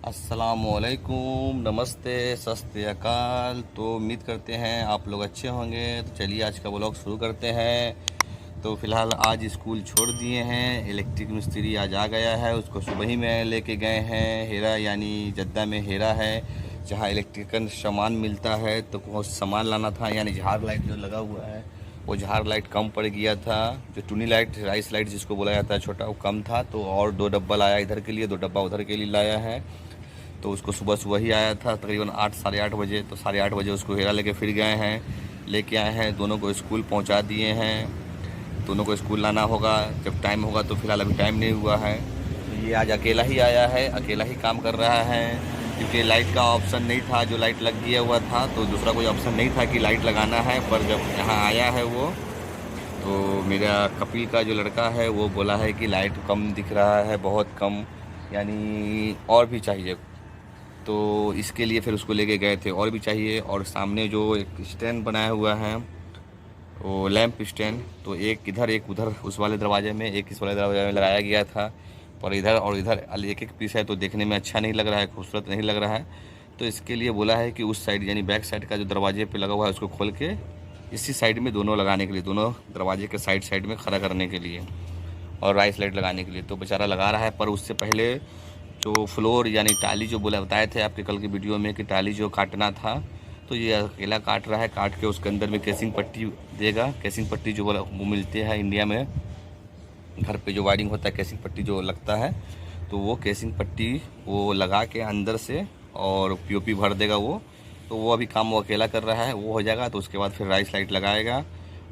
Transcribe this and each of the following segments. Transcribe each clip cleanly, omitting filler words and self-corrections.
अस्सलामुअलैकुम, नमस्ते, सत श्री अकाल। तो उम्मीद करते हैं आप लोग अच्छे होंगे। तो चलिए आज का व्लॉग शुरू करते हैं। तो फ़िलहाल आज स्कूल छोड़ दिए हैं। इलेक्ट्रिक मिस्त्री आज आ गया है, उसको सुबह ही में लेके गए हैं। हेरा यानी जद्दा में हेरा है जहाँ इलेक्ट्रिकल सामान मिलता है। तो कुछ सामान लाना था, यानी झाड़ लाइट जो लगा हुआ है वो झाड़ लाइट कम पड़ गया था। जो टूनी लाइट, राइस लाइट जिसको बोला जाता है छोटा, वो कम था। तो और 2 डब्बा लाया इधर के लिए, 2 डब्बा उधर के लिए लाया है। तो उसको सुबह सुबह ही आया था तकरीबन 8 साढ़े 8 बजे। तो साढ़े 8 बजे उसको हेरा लेके फिर गए हैं, लेके आए हैं। दोनों को स्कूल पहुंचा दिए हैं। दोनों को स्कूल लाना होगा जब टाइम होगा। तो फ़िलहाल अभी टाइम नहीं हुआ है। तो ये आज अकेला ही आया है, अकेला ही काम कर रहा है, क्योंकि लाइट का ऑप्शन नहीं था। जो लाइट लग गया हुआ था तो दूसरा कोई ऑप्शन नहीं था कि लाइट लगाना है। पर जब यहाँ आया है वो, तो मेरा कपिल का जो लड़का है वो बोला है कि लाइट कम दिख रहा है, बहुत कम, यानी और भी चाहिए। तो इसके लिए फिर उसको लेके गए थे, और भी चाहिए। और सामने जो एक स्टैंड बनाया हुआ है, वो लैंप स्टैंड, तो एक इधर एक उधर उस वाले दरवाजे में, एक इस वाले दरवाजे में लगाया गया था। पर इधर और इधर एक एक पीस है, तो देखने में अच्छा नहीं लग रहा है, खूबसूरत नहीं लग रहा है। तो इसके लिए बोला है कि उस साइड यानी बैक साइड का जो दरवाजे पे लगा हुआ है उसको खोल के इसी साइड में दोनों लगाने के लिए, दोनों दरवाजे के साइड साइड में खड़ा करने के लिए और राइस लाइट लगाने के लिए। तो बेचारा लगा रहा है। पर उससे पहले जो फ्लोर यानी टाली जो बोला बताए थे आपके कल की वीडियो में कि टाली जो काटना था, तो ये अकेला काट रहा है। काट के उसके अंदर में केसिंग पट्टी देगा। केसिंग पट्टी जो बोला वो मिलते हैं इंडिया में, घर पे जो वायरिंग होता है केसिंग पट्टी जो लगता है, तो वो केसिंग पट्टी वो लगा के अंदर से और पीओपी भर देगा वो। तो वो अभी काम वो अकेला कर रहा है, वो हो जाएगा तो उसके बाद फिर राइस लाइट लगाएगा।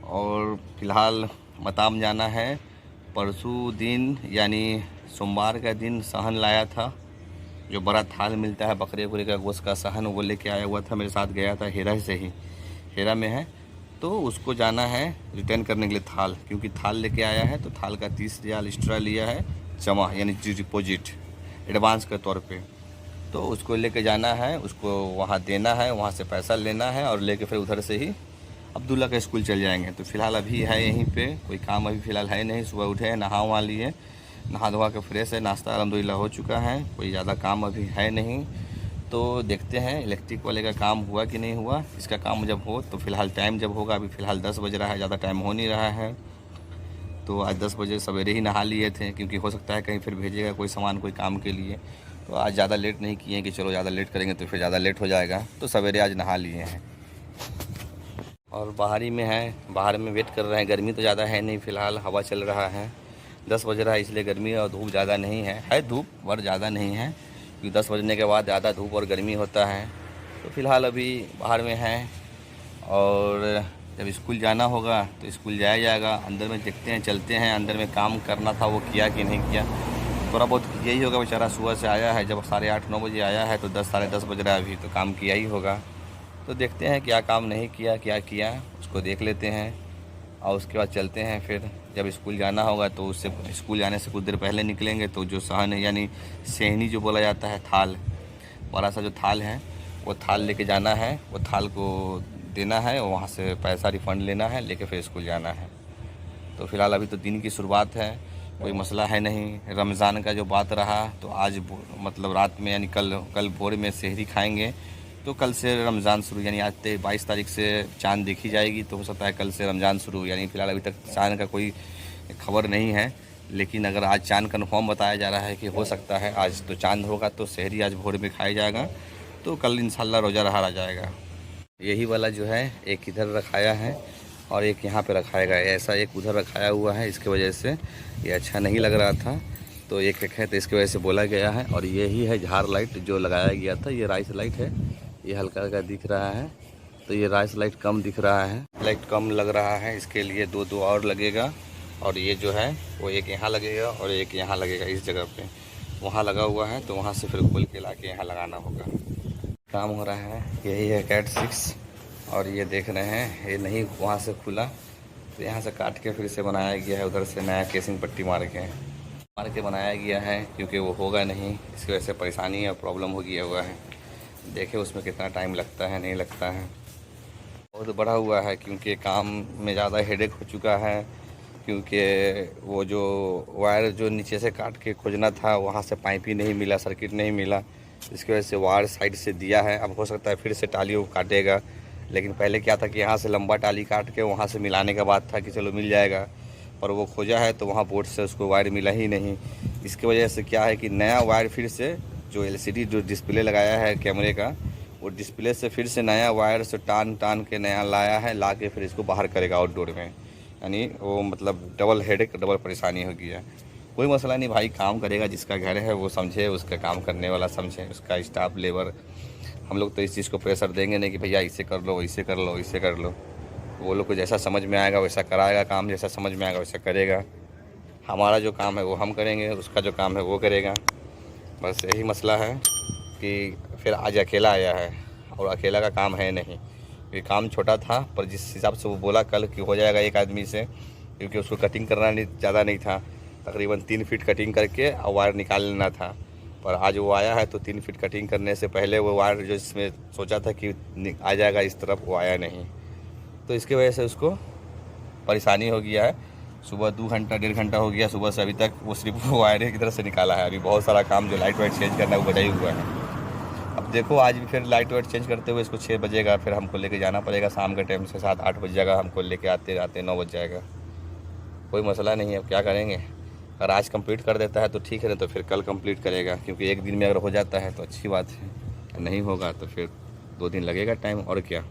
और फिलहाल मताम जाना है। परसों दिन यानी सोमवार का दिन सहन लाया था, जो बड़ा थाल मिलता है बकरे वकरे का गोश्त का सहन, वो लेके आया हुआ था। मेरे साथ गया था हेरा से ही, हेरा में है। तो उसको जाना है रिटर्न करने के लिए थाल, क्योंकि थाल लेके आया है। तो थाल का 30 रियाल एक्स्ट्रा लिया है जमा, यानी डिपॉजिट एडवांस के तौर पे। तो उसको लेके जाना है, उसको वहाँ देना है, वहाँ से पैसा लेना है और लेके फिर उधर से ही अब्दुल्ला का स्कूल चल जाएंगे। तो फ़िलहाल अभी है यहीं पे, कोई काम अभी फ़िलहाल है नहीं। सुबह उठे हैं, नहा वहा लिए, नहा धोवा के फ्रेश है, नाश्ता अलहमदिल्ला हो चुका है, कोई ज़्यादा काम अभी है नहीं। तो देखते हैं इलेक्ट्रिक वाले का काम हुआ कि नहीं हुआ। इसका काम जब हो तो फ़िलहाल टाइम जब होगा, अभी फ़िलहाल 10 बज रहा है, ज़्यादा टाइम हो नहीं रहा है। तो आज 10 बजे सवेरे ही नहा लिए थे, क्योंकि हो सकता है कहीं फिर भेजेगा कोई सामान कोई काम के लिए। तो आज ज़्यादा लेट नहीं किए कि चलो ज़्यादा लेट करेंगे तो फिर ज़्यादा लेट हो जाएगा। तो सवेरे आज नहा लिए हैं और बाहर ही में है, बाहर में वेट कर रहे हैं। गर्मी तो ज़्यादा है नहीं, फ़िलहाल हवा चल रहा है। 10 बज रहा है इसलिए गर्मी और धूप ज़्यादा नहीं है धूप पर ज़्यादा नहीं है, क्योंकि 10 बजने के बाद ज़्यादा धूप और गर्मी होता है। तो फ़िलहाल अभी बाहर में है और जब स्कूल जाना होगा तो स्कूल जाया जाएगा। अंदर में देखते हैं, चलते हैं। अंदर में काम करना था वो किया कि नहीं किया, थोड़ा बहुत यही होगा। बेचारा सुबह से आया है, जब 8:30-9 बजे आया है तो 10 साढ़े 10 बज रहा है अभी, तो काम किया ही होगा। तो देखते हैं क्या काम नहीं किया, क्या किया, उसको देख लेते हैं और उसके बाद चलते हैं। फिर जब स्कूल जाना होगा तो उससे स्कूल जाने से कुछ देर पहले निकलेंगे। तो जो सहन है यानी सेहनी जो बोला जाता है, थाल, बड़ा सा जो थाल है, वो थाल लेके जाना है। वो थाल को देना है, वहाँ से पैसा रिफ़ंड लेना है, लेके फिर स्कूल जाना है। तो फ़िलहाल अभी तो दिन की शुरुआत है, कोई मसला है नहीं। रमज़ान का जो बात रहा, तो आज मतलब रात में यानी कल भोर में सेहरी खाएंगे। तो कल से रमज़ान शुरू, यानी आज 22 तारीख से चाँद देखी जाएगी। तो हो सकता है कल से रमज़ान शुरू, यानी फ़िलहाल अभी तक चाँद का कोई खबर नहीं है। लेकिन अगर आज चाँद कन्फर्म बताया जा रहा है कि हो सकता है आज तो चाँद होगा, तो सेहरी आज भोर में खाया जाएगा। तो कल इंशाल्लाह रोज़ा रहा जाएगा। यही वाला जो है एक इधर रखाया है और एक यहाँ पे रखाएगा, ऐसा एक उधर रखाया हुआ है। इसकी वजह से ये अच्छा नहीं लग रहा था, तो एक है तो इसकी वजह से बोला गया है। और यही है झाड़ लाइट जो लगाया गया था, ये राइस लाइट है, ये हल्का हल्का दिख रहा है। तो ये राइस लाइट कम दिख रहा है, लाइट कम लग रहा है, इसके लिए दो और लगेगा। और ये जो है वो एक यहाँ लगेगा और एक यहाँ लगेगा, इस जगह पे वहाँ लगा हुआ है। तो वहाँ से फिर खोल के ला के यहाँ लगाना होगा। काम हो रहा है, यही है कैट 6। और ये देख रहे हैं, ये नहीं वहाँ से खुला, तो यहाँ से काट के फिर से बनाया गया है, उधर से नया केसिंग पट्टी मार के बनाया गया है, क्योंकि वो होगा नहीं, इसकी वजह से परेशानी और प्रॉब्लम हो गया हुआ है। देखे उसमें कितना टाइम लगता है, नहीं लगता है, बहुत बड़ा हुआ है। क्योंकि काम में ज़्यादा हेडेक हो चुका है, क्योंकि वो जो वायर जो नीचे से काट के खोजना था, वहाँ से पाइप ही नहीं मिला, सर्किट नहीं मिला। इसकी वजह से वायर साइड से दिया है। अब हो सकता है फिर से टाली वो काटेगा, लेकिन पहले क्या था कि यहाँ से लंबा टाली काट के वहाँ से मिलाने का बात था कि चलो मिल जाएगा, पर वो खोजा है तो वहाँ बोर्ड से उसको वायर मिला ही नहीं। इसकी वजह से क्या है कि नया वायर फिर से जो LCD जो डिस्प्ले लगाया है कैमरे का, वो डिस्प्ले से फिर से नया वायर से टान के नया लाया है, ला के फिर इसको बाहर करेगा आउटडोर में। यानी वो मतलब डबल हेडेक, डबल परेशानी हो गया। कोई मसला नहीं भाई, काम करेगा, जिसका घर है वो समझे, उसका काम करने वाला समझे, उसका स्टाफ लेबर। हम लोग तो इस चीज़ को प्रेशर देंगे नहीं कि भैया इसे कर लो, इसे कर लो, इसे कर लो। वो लोग को जैसा समझ में आएगा वैसा कराएगा काम, जैसा समझ में आएगा वैसा करेगा। हमारा जो काम है वो हम करेंगे, उसका जो काम है वो करेगा। बस यही मसला है कि फिर आज अकेला आया है और अकेला का काम है नहीं। ये काम छोटा था, पर जिस हिसाब से वो बोला कल कि हो जाएगा एक आदमी से, क्योंकि उसको कटिंग करना नहीं ज़्यादा नहीं था, तकरीबन 3 फीट कटिंग करके और वायर निकाल लेना था। पर आज वो आया है तो 3 फीट कटिंग करने से पहले वो वायर जो इसमें सोचा था कि आ जाएगा इस तरफ, वो आया नहीं। तो इसकी वजह से उसको परेशानी हो गया है। सुबह 2 घंटा 1.5 घंटा हो गया सुबह से अभी तक, वो सिर्फ वो वायर की तरह से निकाला है। अभी बहुत सारा काम जो लाइट वाइट चेंज करना है वो बजा ही हुआ है। अब देखो आज भी फिर लाइट वाइट चेंज करते हुए इसको 6 बजेगा, फिर हमको लेके जाना पड़ेगा शाम के टाइम से, 7-8 बज जाएगा, हमको लेके आते आते 9 बज जाएगा। कोई मसला नहीं है, अब क्या करेंगे। अगर आज कंप्लीट कर देता है तो ठीक है, नहीं तो फिर कल कंप्लीट करेगा, क्योंकि एक दिन में अगर हो जाता है तो अच्छी बात है, नहीं होगा तो फिर 2 दिन लगेगा टाइम, और क्या।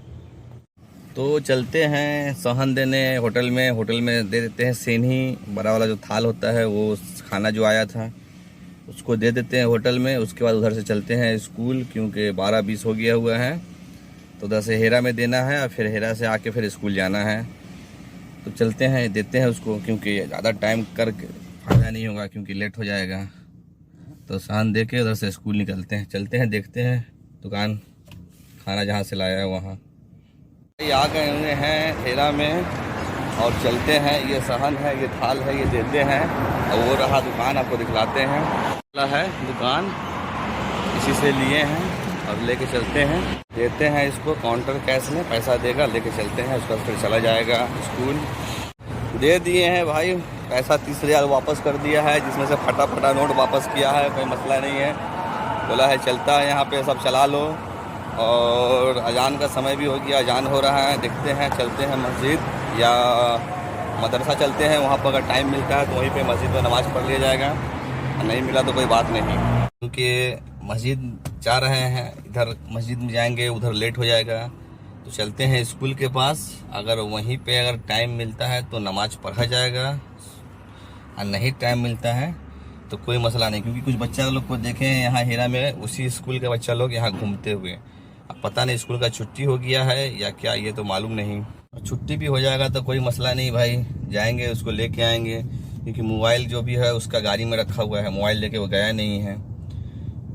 तो चलते हैं सहन देने होटल में दे देते हैं सेंधी, बड़ा वाला जो थाल होता है वो खाना जो आया था उसको दे देते हैं होटल में। उसके बाद उधर से चलते हैं स्कूल, क्योंकि 12:20 हो गया हुआ है, तो उधर से हेरा में देना है और फिर हेरा से आके फिर स्कूल जाना है। तो चलते हैं, देते हैं उसको, क्योंकि ज़्यादा टाइम कर फायदा नहीं होगा, क्योंकि लेट हो जाएगा। तो सहन दे के उधर से स्कूल निकलते हैं, चलते हैं, देखते हैं दुकान खाना जहाँ से लाया है वहाँ। आ गए हुए हैं हेरा में और चलते हैं। ये सहन है, ये थाल है, ये देते हैं, और वो रहा दुकान, आपको दिखलाते हैं। है दुकान, इसी से लिए हैं और लेके चलते हैं, देते हैं इसको। काउंटर कैश में पैसा देगा, लेके चलते हैं, उसका फिर चला जाएगा स्कूल। दे दिए हैं भाई, पैसा 30,000 वापस कर दिया है, जिसमें से फटा नोट वापस किया है, कोई मसला नहीं है। बोला है चलता है यहाँ पे, सब चला लो। और अजान का समय भी हो गया, अजान हो रहा है, देखते हैं, चलते हैं मस्जिद या मदरसा चलते हैं। वहाँ पर अगर टाइम मिलता है तो वहीं पे मस्जिद में नमाज़ पढ़ लिया जाएगा, नहीं मिला तो कोई बात नहीं, क्योंकि मस्जिद जा रहे हैं, इधर मस्जिद में जाएंगे उधर लेट हो जाएगा। तो चलते हैं स्कूल के पास, अगर वहीं पे अगर टाइम मिलता है तो नमाज पढ़ा जाएगा, और नहीं टाइम मिलता है तो कोई मसला नहीं। क्योंकि कुछ बच्चा लोग को देखे हैं यहाँ हेरा में, उसी स्कूल के बच्चा लोग यहाँ घूमते हुए। अब पता नहीं स्कूल का छुट्टी हो गया है या क्या, ये तो मालूम नहीं। छुट्टी भी हो जाएगा तो कोई मसला नहीं भाई, जाएंगे उसको लेके आएंगे, क्योंकि मोबाइल जो भी है उसका गाड़ी में रखा हुआ है, मोबाइल लेके वो गया नहीं है।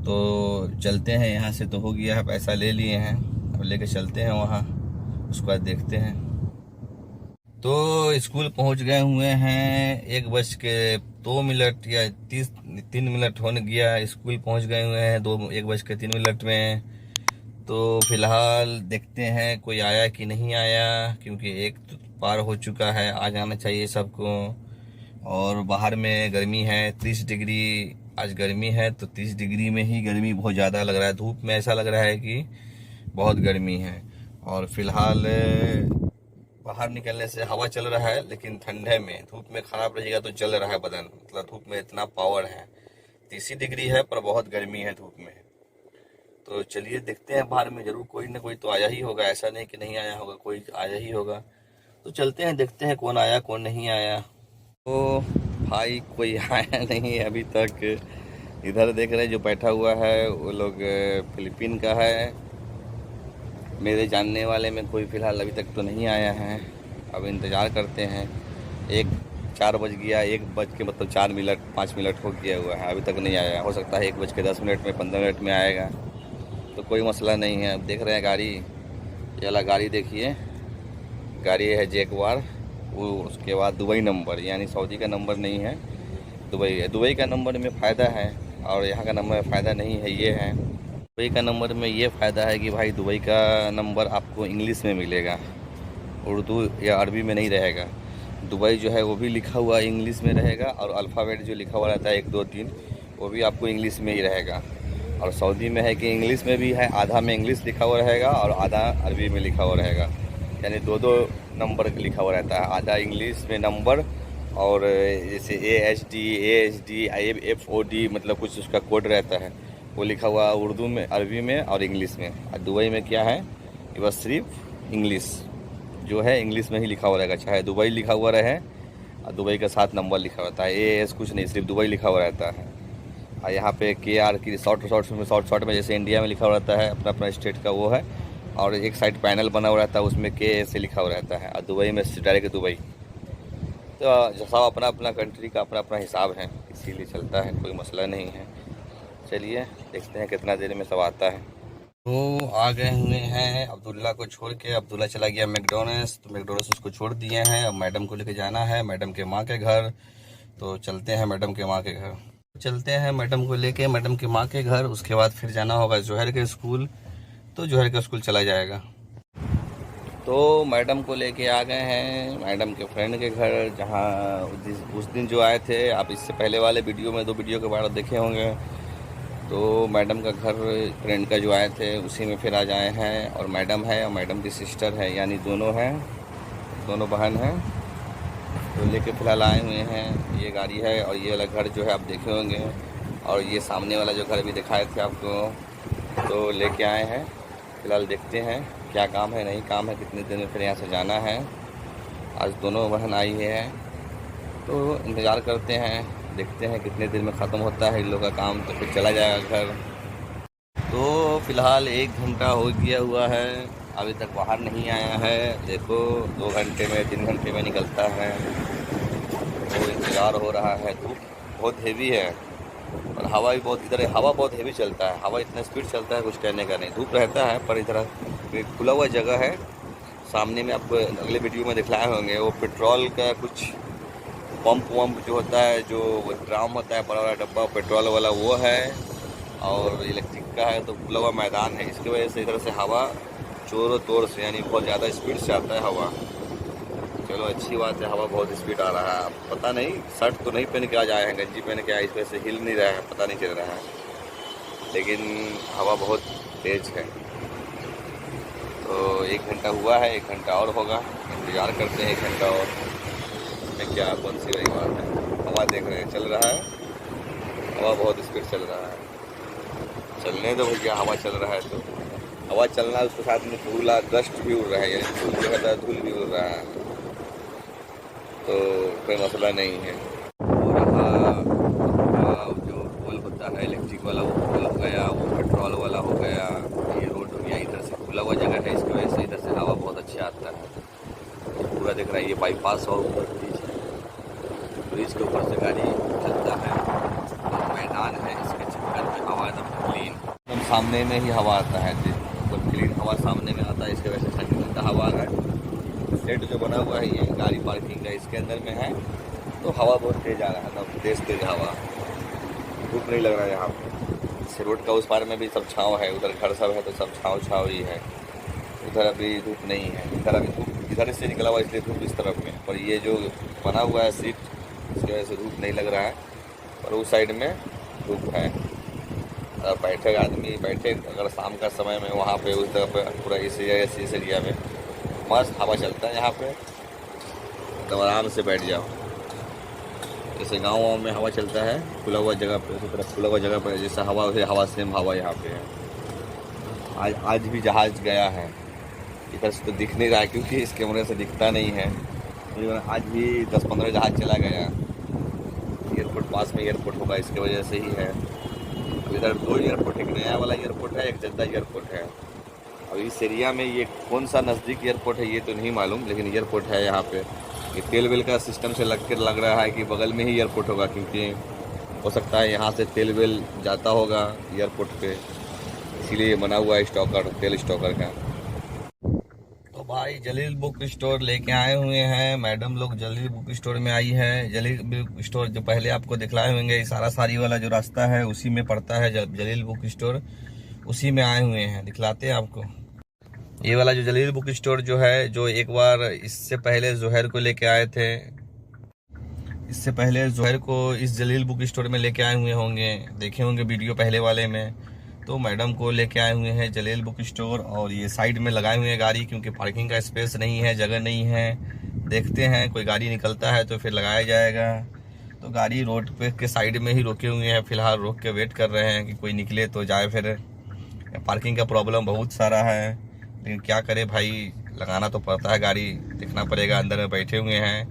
तो चलते हैं यहाँ से, तो हो गया है, पैसा ले लिए हैं, अब लेके चलते हैं वहाँ, उसके बाद देखते हैं। तो स्कूल पहुँच गए हुए हैं, 1:02 या 3 मिनट होने गया, स्कूल पहुँच गए हुए हैं 1:03 में। तो फिलहाल देखते हैं कोई आया कि नहीं आया, क्योंकि 1 तो पार हो चुका है, आ जाना चाहिए सबको। और बाहर में गर्मी है, 30 डिग्री आज गर्मी है, तो 30 डिग्री में ही गर्मी बहुत ज़्यादा लग रहा है, धूप में ऐसा लग रहा है कि बहुत गर्मी है। और फिलहाल बाहर निकलने से हवा चल रहा है, लेकिन ठंडे में धूप में ख़राब रहेगा तो जल रहा है बदन, मतलब धूप में इतना पावर है। 30 डिग्री है पर बहुत गर्मी है धूप में। तो चलिए देखते हैं, बाहर में ज़रूर कोई ना कोई तो आया ही होगा, ऐसा नहीं कि नहीं आया होगा, कोई आया ही होगा। तो चलते हैं, देखते हैं कौन आया कौन नहीं आया। तो भाई कोई आया नहीं अभी तक। इधर देख रहे हैं जो बैठा हुआ है वो लोग फिलीपीन का है, मेरे जानने वाले में कोई फ़िलहाल अभी तक तो नहीं आया है। अब इंतज़ार करते हैं, 4 बज गया, 1 बज के मतलब 4 मिनट 5 मिनट हो गया हुआ है, अभी तक नहीं आया। हो सकता है 1:10 में 15 मिनट में आएगा, तो कोई मसला नहीं है। अब देख रहे हैं गाड़ी, ये वाला गाड़ी देखिए, गाड़ी है जैगवार, वो उसके बाद दुबई नंबर, यानी सऊदी का नंबर नहीं है, दुबई का नंबर में फ़ायदा है और यहाँ का नंबर में फ़ायदा नहीं है। ये है दुबई का नंबर में ये फ़ायदा है कि भाई दुबई का नंबर आपको इंग्लिश में मिलेगा, उर्दू या अरबी में नहीं रहेगा। दुबई जो है वो भी लिखा हुआ इंग्लिश में रहेगा, और अल्फ़ाबेट जो लिखा हुआ रहता है 1 2 3 वो भी आपको इंग्लिश में ही रहेगा। और सऊदी में है कि इंग्लिश में भी है, आधा में इंग्लिश लिखा हुआ रहेगा और आधा अरबी में लिखा हुआ रहेगा, यानी दो दो नंबर लिखा हुआ रहता है, आधा इंग्लिश में नंबर और जैसे AHD IFOD मतलब कुछ उसका कोड रहता है, वो लिखा हुआ उर्दू में, अरबी में और इंग्लिश में। और दुबई में क्या है, ये बस सिर्फ इंग्लिश जो है इंग्लिश में ही लिखा हुआ रहेगा, चाहे दुबई लिखा हुआ रहे और दुबई का 7 नंबर लिखा होता है, AS कुछ नहीं, सिर्फ दुबई लिखा हुआ रहता है। और यहाँ पे KR की शॉर्ट में जैसे इंडिया में लिखा हुआ रहता है अपना अपना स्टेट का वो है, और एक साइड पैनल बना हुआ रहता है उसमें KA से लिखा हुआ रहता है, और दुबई में डायरेक्ट दुबई। तो सब अपना अपना कंट्री का अपना अपना हिसाब है, इसीलिए चलता है, कोई मसला नहीं है। चलिए देखते हैं कितना देर में सब आता है। तो आ गए हुए हैं अब्दुल्ला को छोड़ के, अब्दुल्ला चला गया मैकडोनल्ड्स, तो मैकडोनल्ड्स उसको छोड़ दिए हैं। अब मैडम को लेके जाना है मैडम के माँ के घर, तो चलते हैं मैडम के माँ के घर, चलते हैं मैडम को लेके मैडम की माँ के घर। उसके बाद फिर जाना होगा जोहर के स्कूल, तो जोहर के स्कूल चला जाएगा। तो मैडम को लेके आ गए हैं मैडम के फ्रेंड के घर, जहाँ उस दिन जो आए थे, आप इससे पहले वाले वीडियो में 2 वीडियो के बाद देखे होंगे, तो मैडम का घर फ्रेंड का जो आए थे उसी में फिर आज आए हैं। और मैडम है और मैडम की सिस्टर है, यानी दोनों हैं, दोनों बहन हैं, तो लेके फ़िलहाल आए हुए हैं। ये गाड़ी है और ये वाला घर जो है आप देखे होंगे, और ये सामने वाला जो घर भी दिखाए थे आपको, तो लेके आए हैं। फ़िलहाल देखते हैं क्या काम है, नहीं काम है, कितने दिन में फिर यहाँ से जाना है। आज दोनों बहन आई है, तो इंतज़ार करते हैं, देखते हैं कितने दिन में ख़त्म होता है इन लोगों का काम, तो फिर चला जाएगा घर। तो फ़िलहाल 1 घंटा हो गया हुआ है, अभी तक बाहर नहीं आया है। देखो 2 घंटे में 3 घंटे में निकलता है, तो इंतज़ार हो रहा है। धूप बहुत हेवी है और हवा भी बहुत, इधर हवा बहुत हेवी चलता है, हवा इतना स्पीड चलता है कुछ कहने का नहीं। धूप रहता है पर इधर खुला हुआ जगह है। सामने में आपको अगले वीडियो में दिखलाए होंगे, वो पेट्रोल का कुछ पंप वम्प जो होता है, जो ड्राम होता है बड़ा बड़ा डब्बा पेट्रोल वाला, वो है, और इलेक्ट्रिक का है, तो खुला हुआ मैदान है। इसकी वजह से इधर से हवा जोरों तोड़ से, यानी बहुत ज़्यादा स्पीड से आता है हवा। चलो अच्छी बात है, हवा बहुत स्पीड आ रहा है। पता नहीं, शर्ट तो नहीं पहन के आज आए हैं, गंजी पहन के आए, इस वजह से हिल नहीं रहा है, पता नहीं चल रहा है, लेकिन हवा बहुत तेज़ है। तो 1 घंटा हुआ है, 1 घंटा और होगा, इंतज़ार करते हैं 1 घंटा और। इसमें क्या कौन सी बड़ी बात है, हवा देख रहे हैं चल रहा है, हवा बहुत स्पीड चल रहा है। चलने दो भैया, हवा चल रहा है तो हवा चलना है, उसके साथ में धूला डस्ट भी उड़ रहा है, यानी धूल जो होता है धूल भी उड़ रहा है, तो कोई मसला नहीं है। और जो पोल होता है इलेक्ट्रिक वाला, वो पोल हो गया, वो पेट्रोल वाला हो गया, ये रोड हो गया। इधर से खुला हुआ जगह है, इसकी वजह से इधर से हवा बहुत अच्छा आता है। ये पूरा दिख रहा है, ये बाईपास और ऊपर ब्रिज है, ब्रिज के ऊपर से गाड़ी चलता है, और मैदान है, इसके चक्कर में हवा एकदम क्लीन, एकदम सामने में ही हवा आता है, एकदम क्लीन हवा सामने में आता है। इसके वजह से ठंडी ठंडा हवा आ रहा है। सेट जो बना हुआ है ये गाड़ी पार्किंग का, इसके अंदर में है, तो हवा बहुत तेज़ आ रहा है, एकदम तेज़ हवा, धूप नहीं लग रहा है यहाँ पे। इस रोड का उस पार में भी सब छाँव है, उधर घर सब है तो सब छाँव ही है, उधर अभी धूप नहीं है। इधर अभी धूप इधर से निकला हुआ, इसलिए धूप इस तरफ में, पर ये जो बना हुआ है सीट, इसकी वजह से धूप नहीं लग रहा है, और उस साइड में धूप है। बैठे आदमी बैठे अगर शाम का समय में वहाँ पे उस तरफ पूरा इस एरिया में मस्त हवा चलता है यहाँ पे, तो आराम से बैठ जाओ। जैसे गाँव में हवा चलता है खुला हुआ जगह पे, उसी तरह खुला हुआ जगह पर जैसा हवा, वैसे हवा सेम हवा यहाँ पे है। आज भी जहाज़ गया है, इधर से तो दिख नहीं रहा है क्योंकि इस कैमरे से दिखता नहीं है। आज भी 10-15 जहाज़ चला गया, एयरपोर्ट पास में एयरपोर्ट होगा, इसकी वजह से ही है। अब इधर 2 एयरपोर्ट, एक नया वाला एयरपोर्ट है, एक जद्दा एयरपोर्ट है। अब इस एरिया में ये कौन सा नज़दीक एयरपोर्ट है ये तो नहीं मालूम, लेकिन एयरपोर्ट है यहाँ पे। ये तेल वेल का सिस्टम से लग रहा है कि बगल में ही एयरपोर्ट होगा, क्योंकि हो सकता है यहाँ से तेल वेल जाता होगा एयरपोर्ट पे, इसीलिए बना हुआ है स्टॉकर, तेल स्टॉकर का। तो भाई जलील बुक स्टोर लेके आए हुए हैं मैडम लोग, जलील बुक स्टोर में आई है। जलील बुक स्टोर जो पहले आपको दिखलाए होंगे, सारा सारी वाला जो रास्ता है उसी में पड़ता है जलील बुक स्टोर, उसी में आए हुए हैं, दिखलाते हैं आपको। ये वाला जो जलील बुक स्टोर जो है, जो एक बार इससे पहले जोहर को लेके आए थे, इससे पहले जोहर को इस जलील बुक स्टोर में लेके आए हुए होंगे, देखे होंगे वीडियो पहले वाले में। तो मैडम को लेके आए हुए हैं जलेल बुक स्टोर, और ये साइड में लगाए हुए हैं गाड़ी क्योंकि पार्किंग का स्पेस नहीं है, जगह नहीं है। देखते हैं कोई गाड़ी निकलता है तो फिर लगाया जाएगा। तो गाड़ी रोड पे के साइड में ही रोके हुए हैं, फिलहाल रोक के वेट कर रहे हैं कि कोई निकले तो जाए। फिर पार्किंग का प्रॉब्लम बहुत सारा है, लेकिन क्या करे भाई, लगाना तो पड़ता है, गाड़ी देखना पड़ेगा। अंदर में बैठे हुए हैं,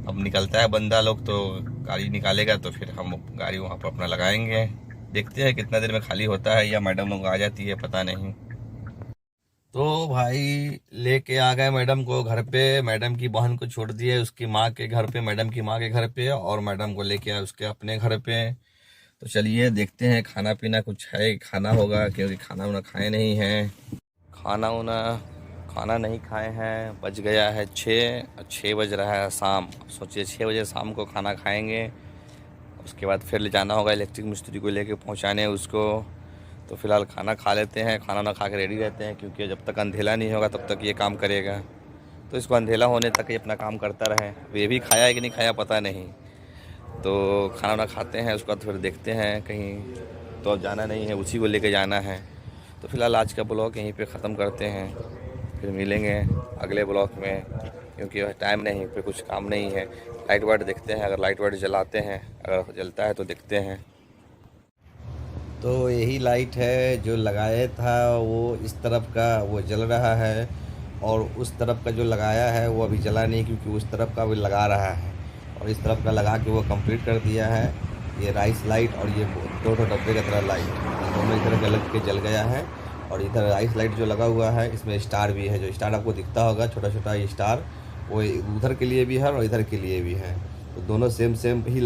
अब निकलता है बंदा लोग तो गाड़ी निकालेगा तो फिर हम गाड़ी वहाँ पर अपना लगाएंगे। देखते हैं कितना देर में खाली होता है या मैडम लोग आ जाती है, पता नहीं। तो भाई लेके आ गए मैडम को घर पे, मैडम की बहन को छोड़ दिए उसकी माँ के घर पे, मैडम की माँ के घर पे, और मैडम को लेके आए उसके अपने घर पे। तो चलिए देखते हैं, खाना पीना कुछ है, खाना होगा क्योंकि खाना वाना खाए नहीं हैं। खाना नहीं खाए हैं। बज गया है 6 बज रहा है शाम। सोचिए 6 बजे शाम को खाना खाएंगे, उसके बाद फिर ले जाना होगा इलेक्ट्रिक मिस्त्री को लेके पहुंचाने उसको। तो फिलहाल खाना खा लेते हैं, खाना ना खा के रेडी रहते हैं क्योंकि जब तक अंधेला नहीं होगा तब तक ये काम करेगा। तो इसको अंधेला होने तक ये अपना काम करता रहे। ये भी खाया है कि नहीं खाया पता नहीं। तो खाना वाना खाते हैं, उसके बाद फिर देखते हैं कहीं, तो अब जाना नहीं है, उसी को लेके जाना है। तो फिलहाल आज का ब्लॉग यहीं पे ख़त्म करते हैं, फिर मिलेंगे अगले ब्लॉग में क्योंकि टाइम नहीं पे, कुछ काम नहीं है। लाइट वाइट देखते हैं, अगर लाइट वाइट जलाते हैं, अगर जलता है तो देखते हैं। तो यही लाइट है जो लगाया था, वो इस तरफ का वो जल रहा है, और उस तरफ का जो लगाया है वो अभी जला नहीं क्योंकि उस तरफ का भी लगा रहा है, और इस तरफ का लगा के वो कंप्लीट कर दिया है। ये राइस लाइट और ये दो डब्बे का तरह लाइट दोनों इधर गलत के जल गया है। और इधर राइस लाइट जो लगा हुआ है इसमें स्टार भी है, जो स्टार आपको दिखता होगा छोटा छोटा ये स्टार, वो उधर के लिए भी है और इधर के लिए भी है। तो दोनों सेम सेम ही